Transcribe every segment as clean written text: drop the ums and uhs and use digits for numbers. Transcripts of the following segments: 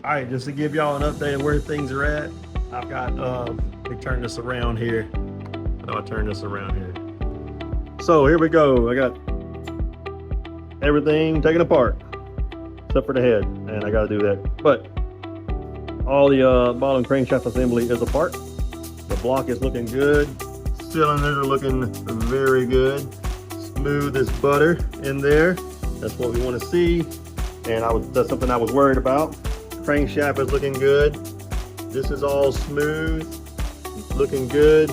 All right, just to give y'all an update of where things are at, I've got, let me turn this around here. How do I turn this around here? So here we go. I got everything taken apart, except for the head, and I gotta do that. But all the bottom crankshaft assembly is apart. The block is looking good. Cylinders are looking very good. Smooth as butter in there. That's what we want to see. And that's something I was worried about. Crankshaft is looking good. This is all smooth, looking good.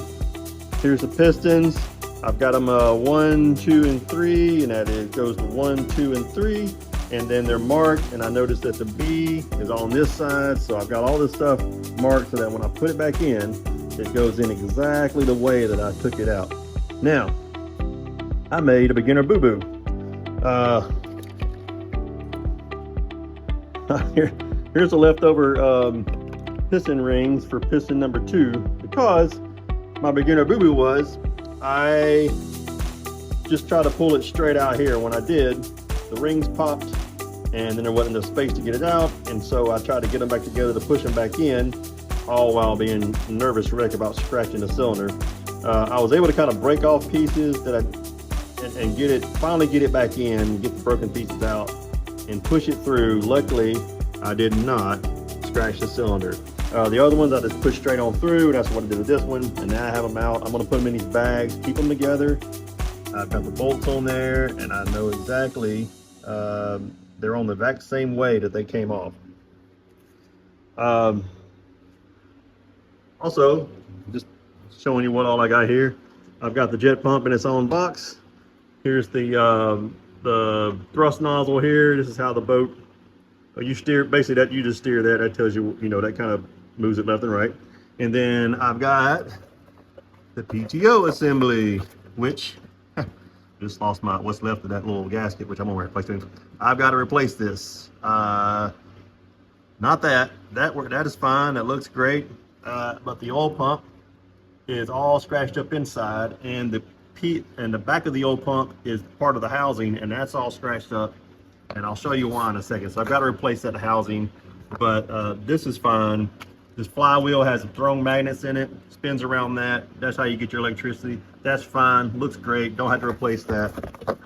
Here's the pistons. I've got them 1, 2, and 3, and that goes to 1, 2, and 3. And then they're marked, and I noticed that the B is on this side, so I've got all this stuff marked so that when I put it back in, it goes in exactly the way that I took it out. Now, I made a beginner boo-boo. Here's the leftover piston rings for piston number 2, because my beginner boo-boo was I just tried to pull it straight out here. When I did, the rings popped and then there wasn't enough space to get it out, and so I tried to get them back together to push them back in, all while being nervous wreck about scratching the cylinder. I was able to kind of break off pieces that and finally get it back in, get the broken pieces out and push it through. Luckily, I did not scratch the cylinder. The other ones I just pushed straight on through. That's what I did with this one, and now I have them out. I'm gonna put them in these bags, keep them together. I've got the bolts on there, and I know exactly they're on the exact same way that they came off. Also, just showing you what all I got here. I've got the jet pump in its own box. Here's the thrust nozzle here. This is how the boat, you steer, basically that you just steer that. That tells you, that kind of moves it left and right. And then I've got the PTO assembly, which just lost what's left of that little gasket, which I'm gonna replace it. I've got to replace this. Not that is fine. That looks great. But the oil pump is all scratched up inside, and the back of the oil pump is part of the housing, and that's all scratched up. And I'll show you why in a second. So I've got to replace that housing, but this is fine. This flywheel has throwing magnets in it, spins around that. That's how you get your electricity. That's fine, looks great, don't have to replace that.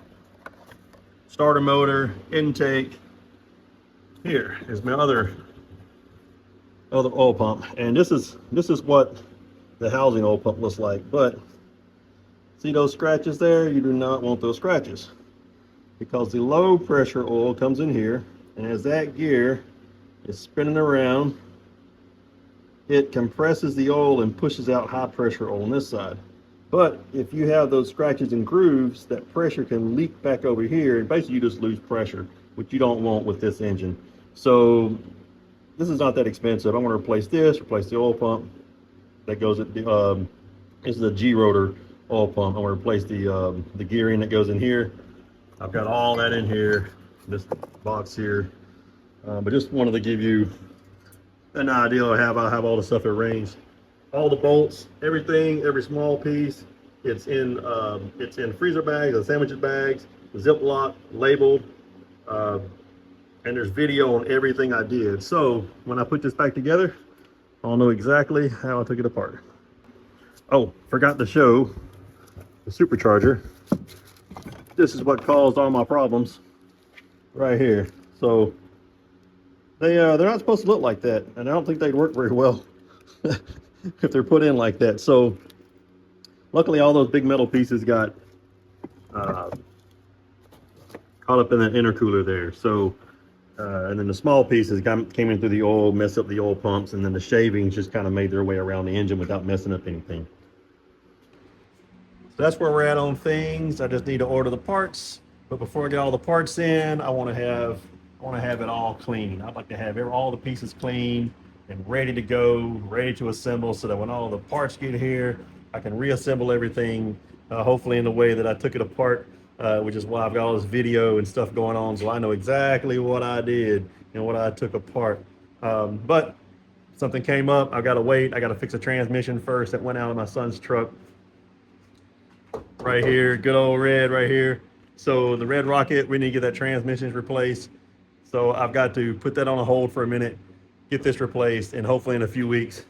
Starter motor, intake. Here is my other oil pump. And this is what the housing oil pump looks like. But see those scratches there? You do not want those scratches, because the low pressure oil comes in here, and as that gear is spinning around, it compresses the oil and pushes out high pressure oil on this side. But if you have those scratches and grooves, that pressure can leak back over here, and basically you just lose pressure, which you don't want with this engine. So this is not that expensive. I'm going to replace the oil pump that goes at the this is a G rotor oil pump. I'm going to replace the gearing that goes in here. I've got all that in here, this box here, but just wanted to give you an idea of how I have all the stuff arranged. All the bolts, everything, every small piece, it's in freezer bags, and sandwich bags, Ziploc, labeled, and there's video on everything I did. So when I put this back together, I'll know exactly how I took it apart. Oh, forgot to show the supercharger. This is what caused all my problems right here. So they're not supposed to look like that, and I don't think they'd work very well if they're put in like that. So luckily all those big metal pieces got caught up in that intercooler there. So and then the small pieces came in through the oil, messed up the oil pumps, and then the shavings just kind of made their way around the engine without messing up anything. So that's where we're at on things. I just need to order the parts, but before I get all the parts in, I want to have it all clean. I'd like to have all the pieces clean and ready to go, ready to assemble, so that when all the parts get here, I can reassemble everything, hopefully in the way that I took it apart, which is why I've got all this video and stuff going on, so I know exactly what I did and what I took apart. But something came up. I gotta wait. I gotta fix a transmission first that went out of my son's truck. Right here, good old red right here. So the red rocket, we need to get that transmission replaced. So I've got to put that on a hold for a minute, get this replaced, and hopefully in a few weeks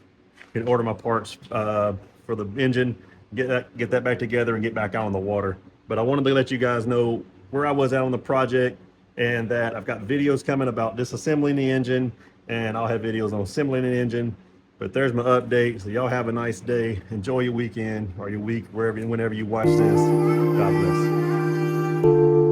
can order my parts for the engine, get that back together and get back out on the water. But I wanted to let you guys know where I was at on the project, and that I've got videos coming about disassembling the engine, and I'll have videos on assembling the engine. But there's my update. So y'all have a nice day. Enjoy your weekend or your week, wherever, whenever you watch this. God bless.